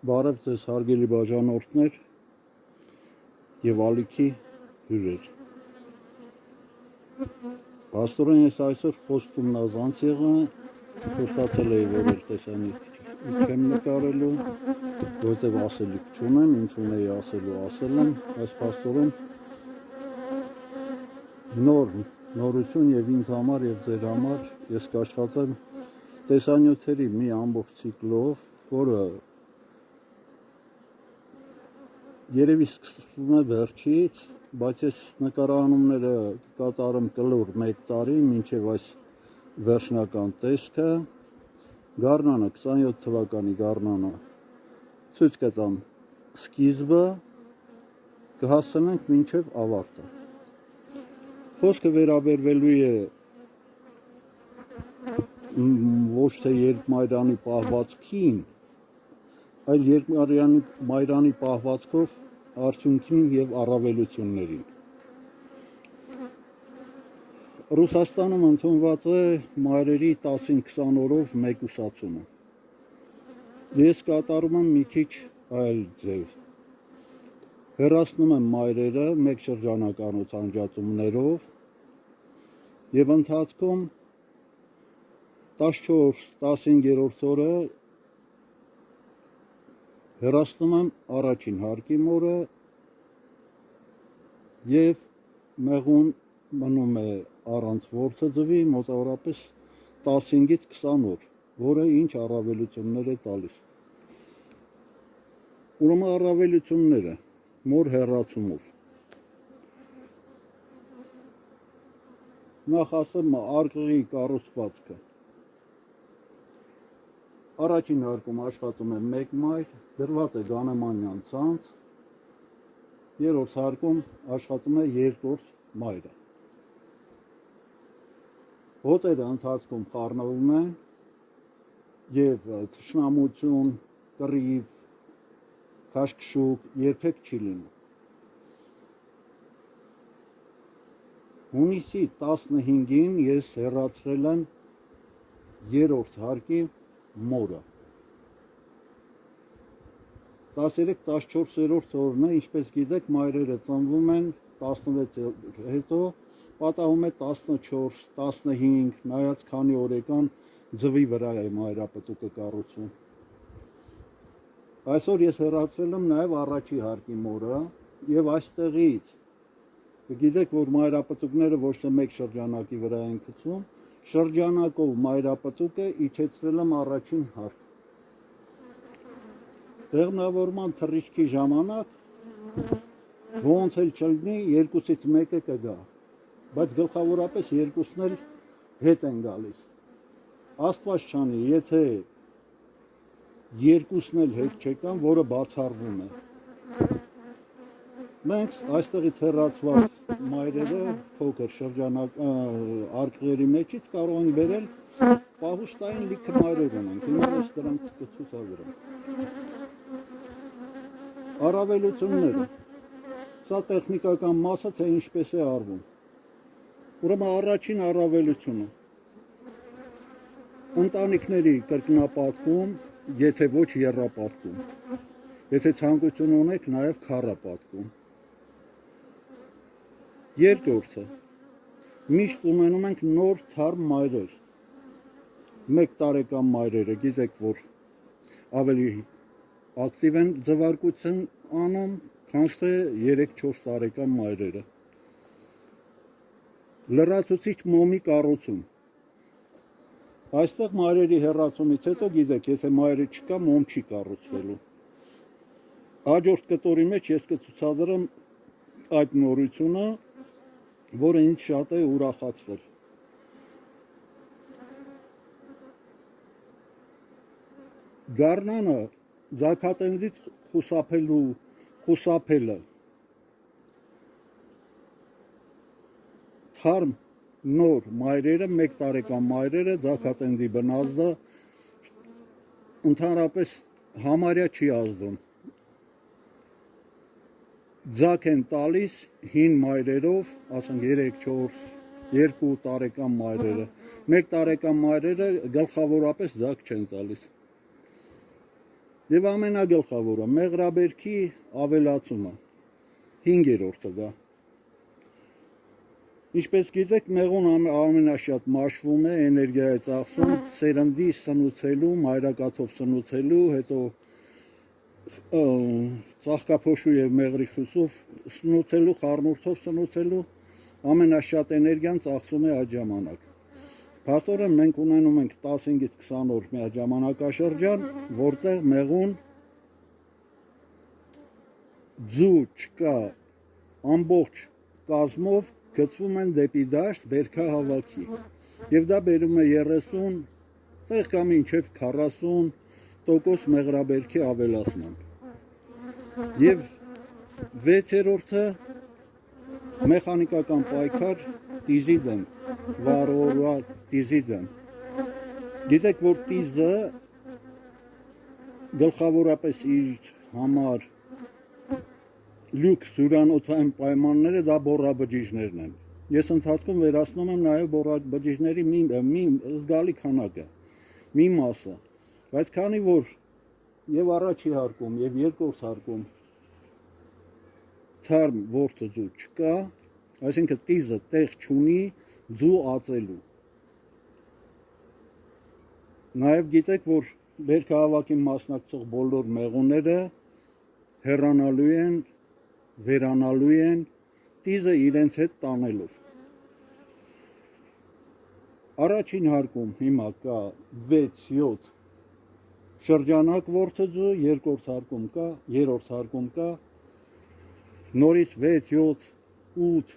Բարև ձեզ հարգելի բաժանորդներ եւ ալիքի հյուրեր։ Աստորեն ես այսօր խոստումն ազանց եղա, խոստացել էի, որ էր տեսանից չեմ նկարելու, որտեւ ասելիք չունեմ, ինչ ունեի ասելու ասել եմ, այս փաստորեն նորություն եւ ինձ համար եւ ձեր համար ես կաշխատեմ տեսանյութերի մի ամբողջ ցիկլով, որը երևի սկսվում է վերջից, բայց ես նկարահանումները կկատարեմ կլոր 1 տարի, մինչև այս վերջնական տեսքը, գարնանը 27 թվականի գարնանը ցույց կտամ սկիզբը, կհասցնենք մինչև ավարտը։ Խոսքը վերաբերվելու է ոչ թե երկմայրանի պահվածքին, այլ երկմայրանի պահվածքով արդյունքին եւ առավելություններին։ Ռուսաստանում ընդունված է մայրերի 10-20 օրով մեկուսացումը։ Ես կատարում եմ մի քիչ այլ ձև։ Հեռացնում եմ մայրերը մեկ շրջանականոց անջատումներով եւ ընթացքում 14-15-րդ օրը հեռացնում եմ առաջին հարկի մորը եւ մեղուն մնում է առանց ворցը ձվի մոտավորապես 15-ից 20 օր, որը ինչ առավելություններ է տալիս։ Ուրեմն առավելությունները մոր հեռացումով։ Նախ ասեմ արկղի կառուցվածքը։ Առաջին հարկում աշխատում է 1 մայր, դրված է գանեմանյան ցանց, երրորդ հարկում աշխատում է 2-րդ մայրը։ Հոտերը ընթացքում խառնվում են եւ թշնամություն, կռիվ, քաշքշուկ երբեք չի լինում։ Հունիսի 15-ին ես հեռացրել եմ 3-րդ հարկի մորը։ 13-14-րդ օրն է, ինչպես գիտեք, մայրերը ծնվում են 16 հետո, պատահում է 14, 15, նայած քանի օրեկան ձվի վրա է մայրապտուկը կառուցվում։ Այսօր ես հեռացրել եմ նաև առաջի հարկի մորը եւ այստեղից գիտեք, որ մայրապտուկները ոչ թե մեկ շրջանակի վրա են գցում, շրջանակով մայրապտուկը իջեցրել եմ առաջին հարկ։ Տեղնավորման թռիչքի ժամանակ ոնց էլ չլինի 2-ից 1-ը կգա, բայց գլխավորապես 2-ն էլ հետ են գալիս։ Աստված չանի, եթե 2-ն էլ հետ չեկան, որը բացառվում է։ Մենք այստեղից հեռացված մայրերը փոքր շրջանակ արկղերի մեջից կարող ենք բերել պահուստային լիքը մայրեր ունենք, հիմա ես դրանք կցուցադրեմ։ Առավելությունները։ Սա տեխնիկական մասը, թե ինչպես է արվում։ Ուրեմն առաջին առավելությունը։ Ընտանիքների կրկնապատկում, եթե ոչ եռապատկում։ Եթե ցանկություն ունեք, նաև քառապատկում։ Երկրորդը, միշտ ունենում ենք նոր թարմ մայրեր, 1 տարեկան մայրերը, գիտեք, որ ավելի ակտիվ են ձվարկություն անում, քան թե 3-4 տարեկան մայրերը։ Լրացուցիչ մոմի կառուցում։ Այստեղ մայրերի հեռացումից հետո, գիտեք, եթե մայրը չկա, մոմ չի կառուցվելու։ Հաջորդ կտորի մեջ ես կցուցադրեմ այդ նորությունը, որը ինձ շատ է ուրախացրել։ Գարնանը ձագատենձից խուսափելը թարմ նոր մայրերը, 1 տարեկան մայրերը, ձագատենձի բնազդը ընդհանրապես համարյա չի ազդում։ Ձակ են տալիս հին մայրերով, ասենք 3-4, 2 տարեկան մայրերը, 1 տարեկան մայրերը գլխավորապես ձակ չեն տալիս։ Եվ ամենագլխավորը մեղրաբերքի ավելացումը 5-րդը դա։ Ինչպես գիտեք, մեղուն ամենաշատ մաշվում է, էներգիա է ծախսում սերնդի սնուցելու, մայրակաթով սնուցելու, հետո ծաղկափոշու եւ մեղրի խուսով սնուցելու, խառնուրդով սնուցելու ամենաշատ էներգիան ծախսում է այդ ժամանակ։ Փաստորեն մենք ունենում ենք 15-ից 20 օր մի ժամանակաշրջան, որտեղ մեղուն ձու չկա, ամբողջ կազմով գծվում են դեպի դաշտ բերքահավաքի։ Եվ դա բերում է 30, տեղ կամ մինչև 40% մեղրաբերքի ավելացման։ Եվ 6-րդը մեխանիկական պայքար տիզի դեմ, վառորվա տիզի դեմ։ Գիտեք, որ տիզը գլխավորապես իր համար լյուք սյուրանոցային պայմանները դա բոռաբջիջներն են։ Ես ընթացքում վերացնում եմ նաև բոռաբջիջների մի զգալի քանակը, մի մասը, բայց քանի որ եւ առաջի հարկում եւ երկրորդ հարկում թարմ որդը ձու չկա, այսինքն տիզը տեղ չունի ձու ածելու։ Նաև գիտեք, որ բերքահավաքին մասնակցող բոլոր մեղուները հեռանալու են, վերանալու են տիզը իրենց հետ տանելով։ Առաջին հարկում հիմա կա 6-7 շրջանակ որդը ձու, երրորդ հարկում կա նորից 6-7 8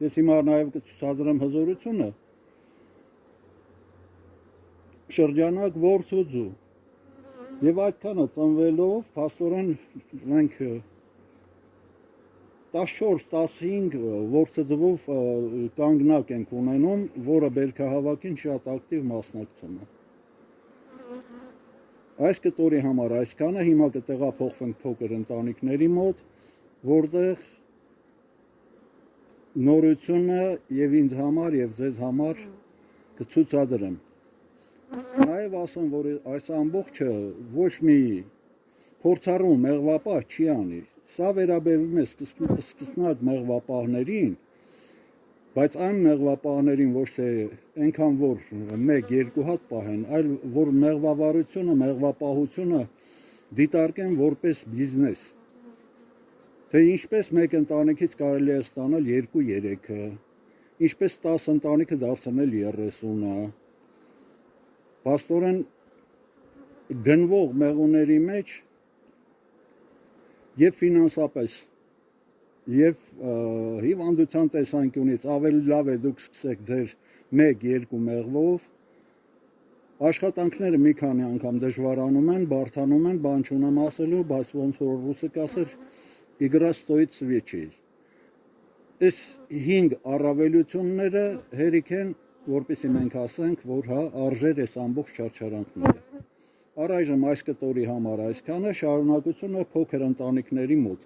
ես հիմա նաև կցուցադրեմ հզորությունը շրջանակ որդը ձու եւ այդքանը ծնվելով փաստորեն մենք 14-15 որդը ձվով կանգնակ ենք ունենում, որը բերքահավաքին շատ ակտիվ մասնակցում է։ Այս կտորի համար այսքանը հիմա կտեղափոխվենք փոքր ընտանիքների մոտ, որտեղ նորությունը եւ ինձ համար եւ ձեզ համար կցուցադրեմ։ Նաեւ ասեմ, որ այս ամբողջը ոչ մի փորձառու մեղվապահ չի անի։ Սա վերաբերում է սկսնակ մեղվապահներին, բայց այն մեղվապահներին ոչ թե այնքան որ 1-2 հատ պահեն, այլ որ մեղվավարությունը, մեղվապահությունը դիտարկեն որպես բիզնես։ Թե ինչպես մեկ ընտանիքից կարելի է ստանալ 2-3-ը, ինչպես 10 ընտանիքը դարձնել 30-ը։ Փաստորեն գնվող մեղուների մեջ եւ ֆինանսապես եւ հիվանդության տեսանկյունից ավելի լավ է դուք սկսեք ձեր 1-2 մեղվով աշխատանքները մի քանի անգամ դժվարանում են, բարդանում են, բան չունեմ ասելու, բայց ոնց որ ռուսը կասեր իգրա ստոյից свечей։ Այս 5 առավելությունները հերիք են, որպեսզի մենք ասենք, որ հա արժեր այս ամբողջ չարչարանքները։ Առայժմ այս կտորի համար այսքանը, շարունակությունը փոքր ընտանիքների մոտ,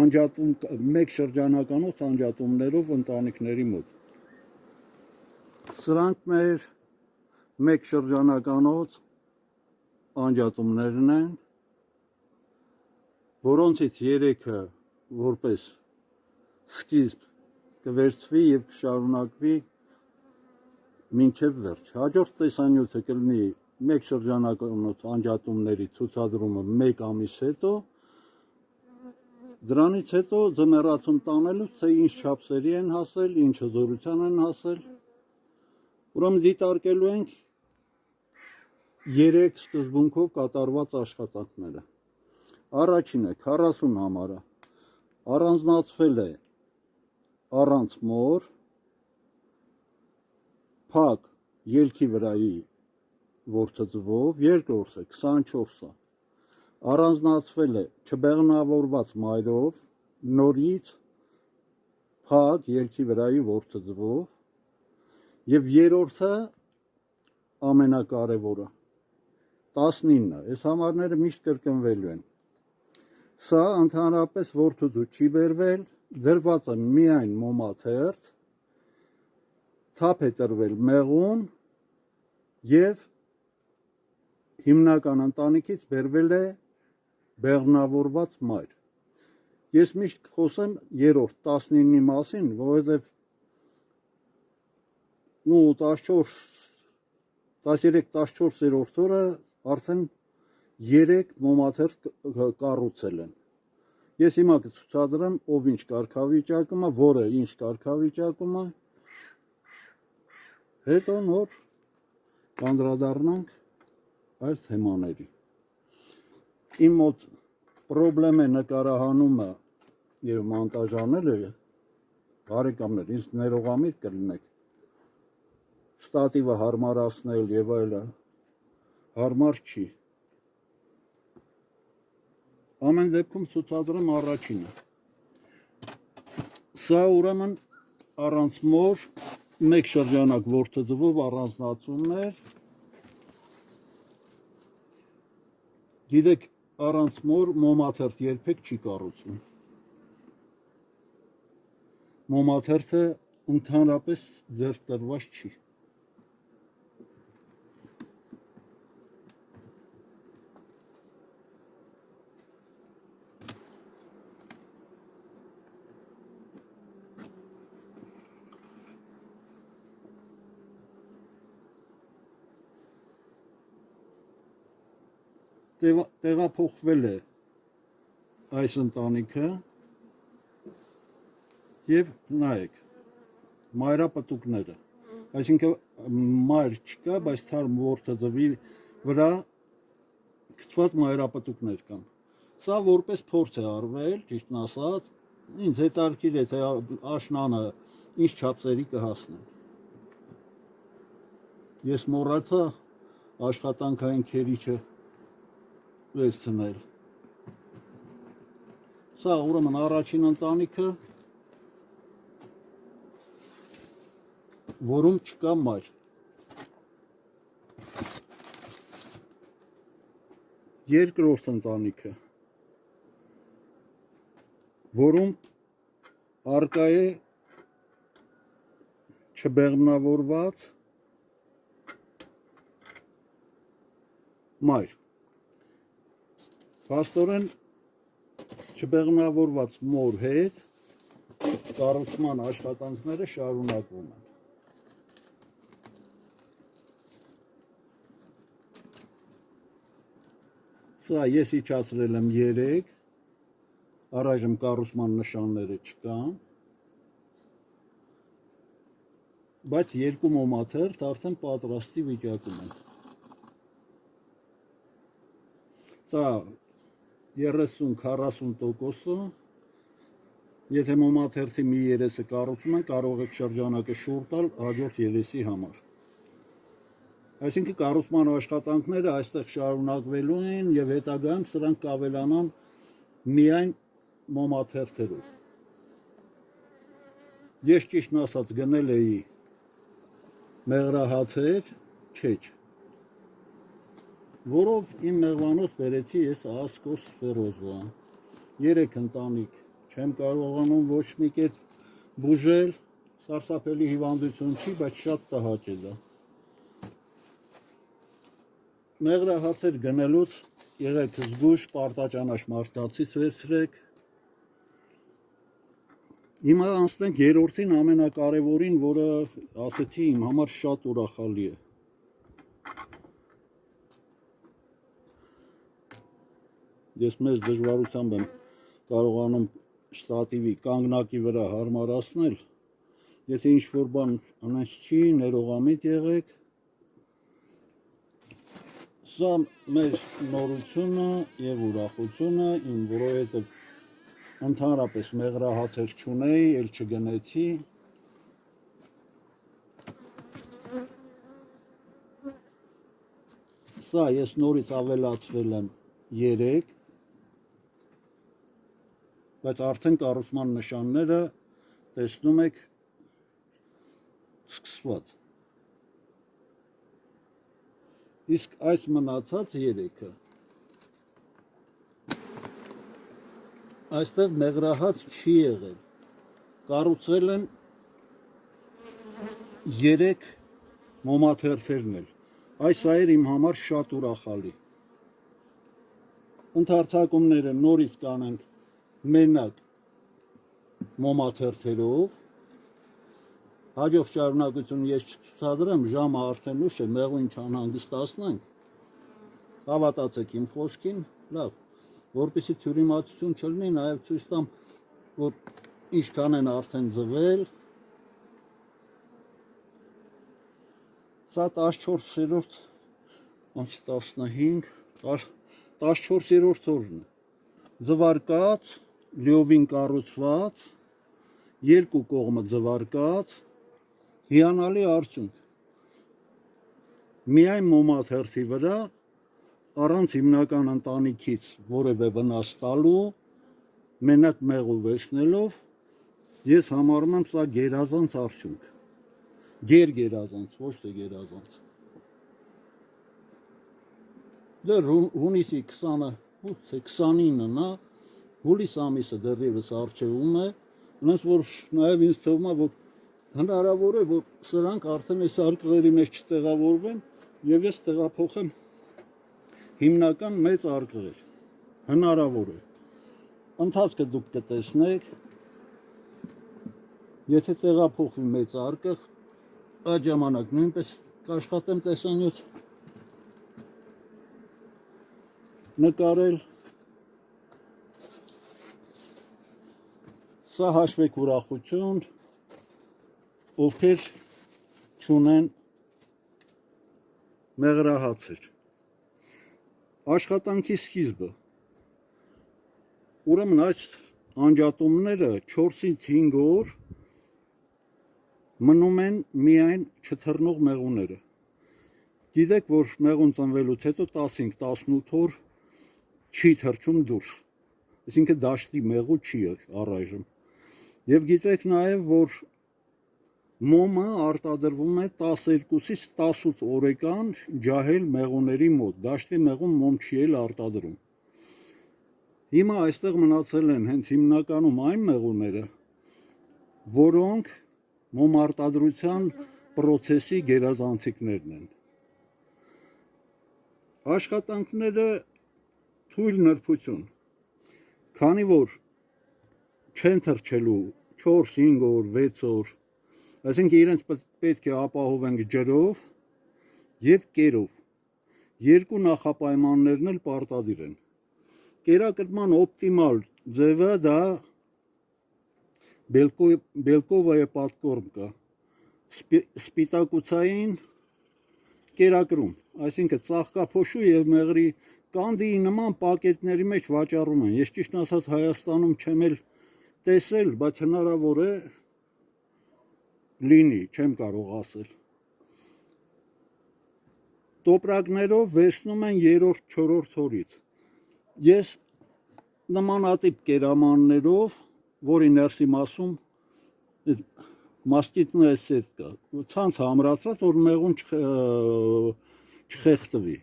անջատում մեկ շրջանականոց անջատումներով ընտանիքների մոտ։ Սրանք մեր մեկ շրջանականոց անջատումներն են, որոնցից 3-ը որպես սկիզբ կվերցվի եւ կշարունակվի մինչև վերջ։ Հաջորդ տեսանյութը կլինի մեկ շրջանականոց անջատումների ցուցադրումը 1 ամիս հետո, դրանից հետո ձմեռացում տանելուց, թե ինչ չափսերի են հասել, ինչ հզորության են հասել, ուրեմն դիտարկելու ենք 3 սկզբունքով կատարված աշխատանքները։ Առաջինը 40 համարը առանձնացվել է առանց մոր, փակ ելքի վրայի որդծվով, երկրորդը 24-ը առանձնացվել է չբեղմնավորված մայրով, նորից փակ ելքի վրայի որդծվով եւ երրորդը ամենակարևորը 19-ը, այս համարները միշտ կրկնվելու են։ Սա ընդհանրապես որդուձու չի բերվել, դրված է միայն մոմաթերթ, թափ է տրվել մեղուն եւ հիմնական ընտանիքից բերվել է բեղմնավորված մայր։ Ես միշտ խոսեմ 3-րդ 19-ի մասին, որովհետև 13-14-րդ օրը արդեն 3 մոմաթերթ կառուցել են։ Ես հիմա կցուցադրեմ ով ինչ կարգավիճակում է, որը ինչ կարգավիճակում է, հետո նոր կանդրադառնանք այս թեմաների։ Իմ մոտ պրոբլեմ է նկարահանումը եւ մոնտաժանելը, բարեկամներ, ինձ ներողամիտ կլինեք, շտատիվը հարմարացնել եւ այլը հարմար չի։ Ամեն դեպքում ցուցադրեմ առաջինը։ Սա ուրեմն առանց մոր մեկ շրջանակ որդեձվով առանձնացումներ։ Գիտեք, առանց մոր մոմաթերթ երբեք չի կառուցվում։ Մոմաթերթը ընդհանրապես ձեռք տրված չի։ Տեղափոխվել է այս ընտանիքը եւ նայեք մայրապտուկները, այսինքն մայր չկա, բայց թարմ որդեձվի վրա գծված մայրապտուկներ կան։ Սա որպես փորձ է արվել, ճիշտն ասած, ինձ հետաքրքիր է թե աշնանը ինչ չափսերի կհասնեն։ Ես մոռացա աշխատանքային քերիչը վերցնել։ Սա ուրեմն առաջին ընտանիքը, որում չկա մայր։ Երկրորդ ընտանիքը, որում արկա է չբեղմնավորված մայր։ Փաստորեն չբեղմնավորված մոր հետ կառուցման աշխատանքները շարունակվում են։ Սա ես իջացրել եմ 3, առայժմ կառուցման նշանները չկան, բայց 2 մոմաթերթ արդեն պատրաստի վիճակում են։ Սա 30-40%-ը, եթե մոմաթերթի մի երեսը կառուցում են, կարող եք շրջանակը շուռ տալ հաջորդ երեսի համար։ Այսինքն կառուցման աշխատանքները այստեղ շարունակվելու են եւ հետագայում սրանք կավելանան միայն մոմաթերթերով։ Ես ճիշտն ասած գնել էի մեղրահացեր, չէ, որով իմ մեղվանոց բերեցի ես Ասկո Սֆերոզը։ 3 ընտանիք, չեմ կարողանում ոչ մի կերպ բուժել, սարսափելի հիվանդություն չի, բայց շատ տհաճ է դա։ Մեղրահացեր գնելուց եղեք զգույշ, պարտաճանաչ մարդկանցից վերցրեք։ Հիմա անցնենք երրորդին, ամենակարևորին, որը ասեցի իմ համար շատ ուրախալի է։ Ես մեծ դժվարությամբ եմ կարողանում շտատիվի կանգնակի վրա հարմարացնել, եթե ինչ-որ բան անց չի, ներողամիտ եղեք։ Սա մեր նորությունը եւ ուրախությունը, որովհետեւ ընդհանրապես մեղրահացեր չունեի, էլ չգնեցի։ Սա ես նորից ավելացրել եմ 3, բայց արդեն կառուցման նշանները տեսնում եք սկսված։ Իսկ այս մնացած 3-ը այստեղ մեղրահաց չի եղել։ Կառուցել են 3 մոմաթերթերն էլ։ Այս այր իմ համար շատ ուրախալի։ Ընդարձակումները նորից կանենք մենակ մոմաթերթերով, հաջող շարունակություն ես չցուցադրեմ, ժամը արդեն ուշ է, մեղուն չանհանգստացնենք, հավատացեք իմ խոսքին, լավ, որպեսզի թյուրիմացություն չլինի, նաև ցույց տամ, որ ինչքան են արդեն ձվել, սա 14-րդ, 14-րդ օրն է, ձվարկած, լիովին կառուցված, երկու կողմը ձվարկած, հիանալի արդյունք, միայն մոմաթերթի վրա, առանց հիմնական ընտանիքից որևէ վնաս տալու, մենակ մեղու վերցնելով, ես համարում եմ սա գերազանց արդյունք, գերազանց, ոչ թե գերազանց։ Դեռ հունիսի 29-ն է, հուլիս ամիսը դեռևս առջևում է, այնպես որ նաև ինձ թվում է, որ հնարավոր է, որ սրանք արդեն այս արկղերի մեջ չտեղավորվեն եւ ես տեղափոխեմ հիմնական մեծ արկղեր, հնարավոր է, ընթացքը դուք կտեսնեք, եթե տեղափոխվի մեծ արկղ, այդ ժամանակ նույնպես կաշխատեմ տեսանյութ նկարել, սա հաշվեք ուրախություն, ովքեր չունեն մեղրահացեր։ Աշխատանքի սկիզբը, ուրեմն այս անջատումները 4-ից 5 օր մնում են միայն չթռնող մեղուները։ Գիտեք, որ մեղուն ծնվելուց հետո 15-18 օր չի թռչում դուրս, այսինքն դաշտի մեղու չի առայժմ։ Եվ գիտեք նաև, որ մոմը արտադրվում է 12-ից 18 օրեկան ջահել մեղուների մոտ, դաշտի մեղուն մոմ չի էլ արտադրում։ Հիմա այստեղ մնացել են հենց հիմնականում այն մեղուները, որոնք մոմ արտադրության պրոցեսի գերազանցիկներն են։ Աշխատանքները թույլ նրբություն, քանի որ չեն թռչելու 4-5 օր, 6 օր, այսինքն իրենց պետք է ապահովենք ջրով և կերով, երկու նախապայմաններն էլ պարտադիր են։ Կերակրման օպտիմալ ձևը դա բելկովայե պատկորմկա, սպիտակուցային կերակրում, այսինքն ծաղկափոշու և մեղրի կանդիի նման պակետների մեջ վաճառում են, ես ճիշտ ասած Հայաստանում չեմ էլ տեսել, բայց հնարավոր է լինի, չեմ կարող ասել։ Տոպրակներով վերցնում են 3-4 օրից։ Ես նմանատիպ կերամաններով, որի ներսի մասում մաստիտները սետ կա, ցանց համրացած, որ մեղուն չխեղդվի,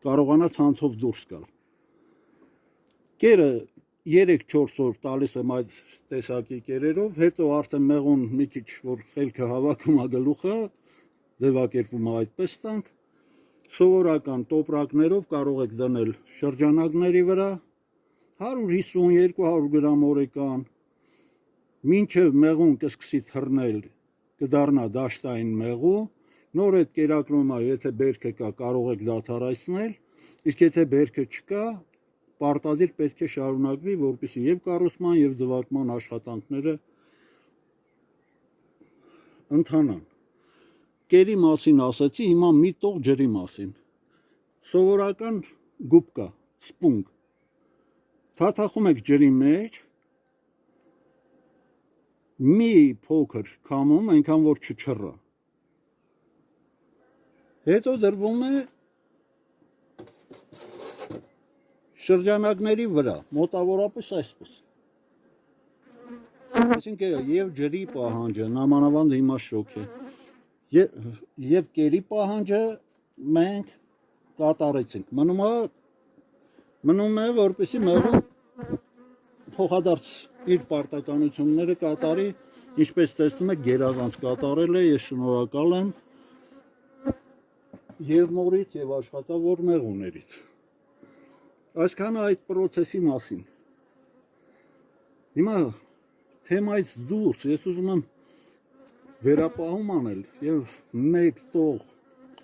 կարողանա ցանցով դուրս գալ։ Կերը 3-4 օր տալիս եմ այդ տեսակի կերերով, հետո արդեն մեղուն մի քիչ որ խելքը հավաքում է գլուխը, ձևակերպում է այդպես տանք, սովորական տոպրակներով կարող եք դնել շրջանակների վրա, 150-200 գրամ օրեկան, մինչև մեղուն կսկսի թռնել, կդառնա դաշտային մեղու, նոր այդ կերակրումը, եթե բերքը կա, կարող եք դադարեցնել, իսկ եթե բերքը չկա, պարտադիր պետք է շարունակվի, որպեսզի և կառուցման և ձվարկման աշխատանքները ընթանան։ Կերի մասին ասացի, հիմա մի տող ջրի մասին։ Սովորական գուբկա, սպունգ, թաթախում եք ջրի մեջ, մի փոքր քամում, այնքան որ չչռա։ Հետո դրվում է շրջանակների վրա, մոտավորապես այսպես։ Այսինքն և ջրի պահանջը, նամանավանդ հիմա շոգ է, և կերի պահանջը մենք կատարեցինք։ Մնում է, որպեսզի մեղուն փոխադարձ իր պարտականությունները կատարի, ինչպես տեսնում եք, գերազանց կատարել է, ես շնորհակալ եմ և նորից և աշխատավոր մեղուներից։ Այսքանը այդ process-ի մասին։ Հիմա թեմայից դուրս ես ուզում եմ վերապահում անել եւ մեկ տող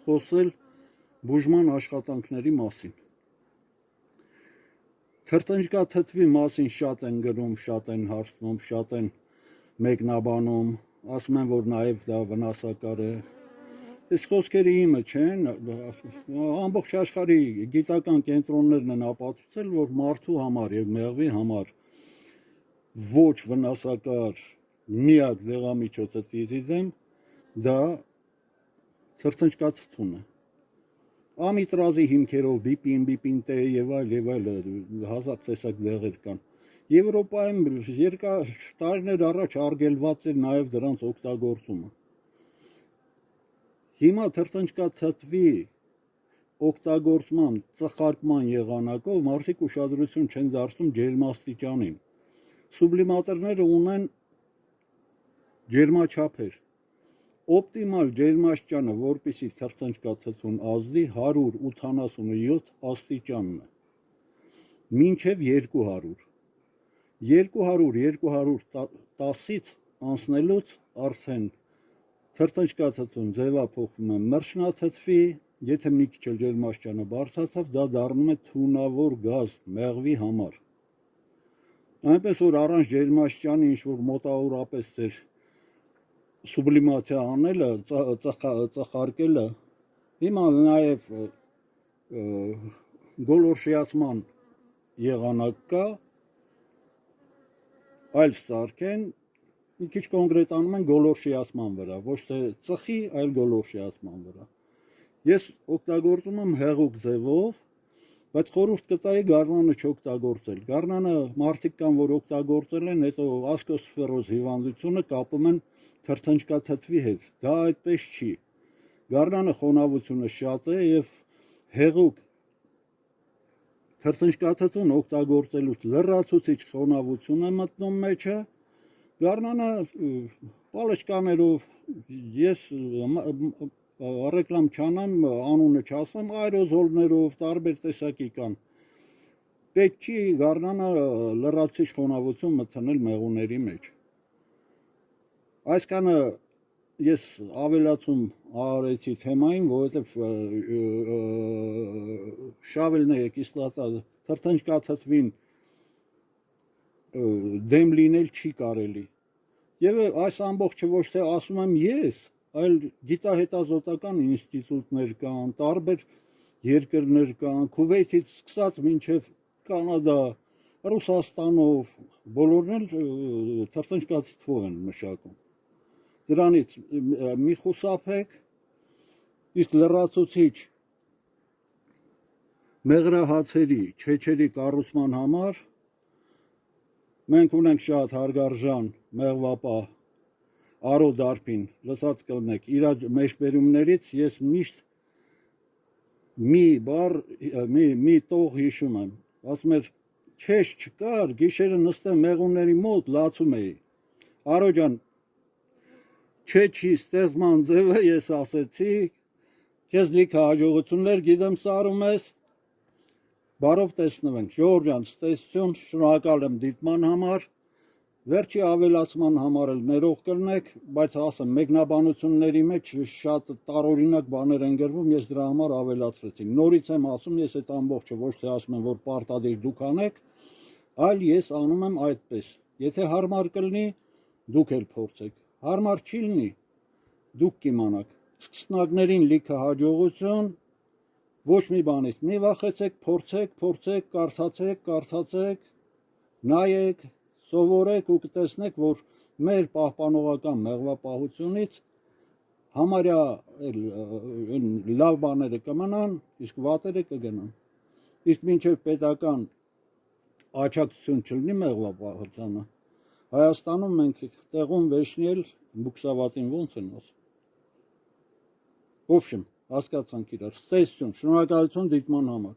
խոսել բուժման աշխատանքների մասին։ Թրտնջկաթթվի մասին շատ են գրում, շատ են հարցնում, շատ են մեկնաբանում, ասում են, որ նաեւ դա վնասակար է։ Այս խոսքերը իմը չեն, ամբողջ աշխարհի գիտական կենտրոններն են ապացուցել, որ մարդու համար եւ մեղվի համար ոչ վնասակար միակ դեղամիջոցը տիզիզմ դա թրտնջկաթթուն է։ Ամիտրազի հիմքերով բիպին տե եւ այլ հազար տեսակ դեղեր կան։ Եվրոպայում երկար տարիներ առաջ արգելված էր նաեւ դրանց օգտագործումը։ Հիմա թրտնջկաթթվի օգտագործման ծխարկման եղանակով մարդիկ ուշադրություն չեն դարձնում ջերմաստիճանին։ Սուբլիմատորները ունեն ջերմաչափեր։ Օպտիմալ ջերմաստիճանը, որպեսզի թրտնջկաթթուն ազդի 187 աստիճանն է։ Մինչև 200։ 200-210-ից անցնելուց արդեն թրտնջկաթթուն ձևափոխվում է մրջնաթթվի, եթե մի քիչ էլ ջերմաստիճանը բարձրացավ, դա դառնում է թունավոր գազ մեղվի համար։ Այնպես որ առանց ջերմաստիճանի ինչ-որ մոտավորապես ձեր սուբլիմացիա անելը, ծխարկելը, հիմա նաև գոլորշիացման եղանակ կա, այլ սարքեն, մի քիչ կոնկրետանում են գոլորշիացման վրա, ոչ թե ծխի, այլ գոլորշիացման վրա։ Ես օգտագործում եմ հեղուկ ձևով, բայց խորհուրդ կտայի գարնանը չօգտագործել։ Գարնանը մարդիկ կան, որ օգտագործել են, հետո ասկոսֆերոզ հիվանդությունը կապում են թրտնջկաթթվի հետ։ Դա այդպես չի։ Գարնանը խոնավությունը շատ է եւ հեղուկ թրտնջկաթթուն օգտագործելուց լրացուցիչ խոնավություն է մտնում մեջը։ Գարնանը պալեչկաներով ես ռեկլամ չանեմ, անունը չասեմ, այրոզոլներով տարբեր տեսակի կան։ Պետք չի գարնանը լրացուցիչ խոնավություն մտցնել մեղուների մեջ։ Այսքանը ես ավելացում արեցի թեմային, որովհետև շավելների կիսլատա թրտնջկաթթվին դեմ լինել չի կարելի։ Եվ այս ամբողջը ոչ թե ասում եմ ես, այլ գիտահետազոտական ինստիտուտներ կան, տարբեր երկրներ կան, Քուվեյթից սկսած մինչև Կանադա, Ռուսաստանով, բոլորն էլ թրտնջկաթթվով են մշակում։ Դրանից մի խուսափեք, իսկ լրացուցիչ մեղրահացերի, չեչերի կառուցման համար մենք ունենք շատ հարգարժան մեղվապահ Արո Դարփին, լսած կլինեք, իր մեջբերումներից ես միշտ մի տող հիշում եմ, ասում էր, չեչ չկար, գիշերը նստեմ մեղուների մոտ լացում էի։ Արո ջան, չեչի ստեղծման ձևը ես ասեցի, քեզ լիքը հաջողություններ, գիտեմ սարում ես, բարով տեսնվենք, Ժողովուրդ ջան, ցտեսություն, շնորհակալ եմ դիտման համար, վերջի ավելացման համար էլ ներող կլինեք, բայց ասեմ, մեկնաբանությունների մեջ շատ տարօրինակ բաներ են գրվում, ես դրա համար ավելացրեցի։ Նորից եմ ասում, ես այդ ամբողջը ոչ թե ասում եմ, որ պարտադիր դուք անեք, այլ ես անում եմ այդպես։ Եթե հարմար կլինի, դուք էլ փորձեք։ Հարմար չի լինի, դուք կիմանաք։ Սկսնակներին լիքը հաջողություն, ոչ մի բանից մի վախեցեք, փորձեք, կարդացեք, նայեք, սովորեք ու կտեսնեք, որ մեր պահպանողական մեղվապահությունից համարյա լավ բաները կմնան, իսկ վատերը կգնան։ Իսկ մինչև պետական աջակցություն չլինի մեղվապահությանը, Հայաստանում մենք տեղում վեշնել բուքսավատին ոնց են ասում։ Ոբշեմ, հասկացանք իրար, ցտեսություն, շնորհակալություն դիտման համար։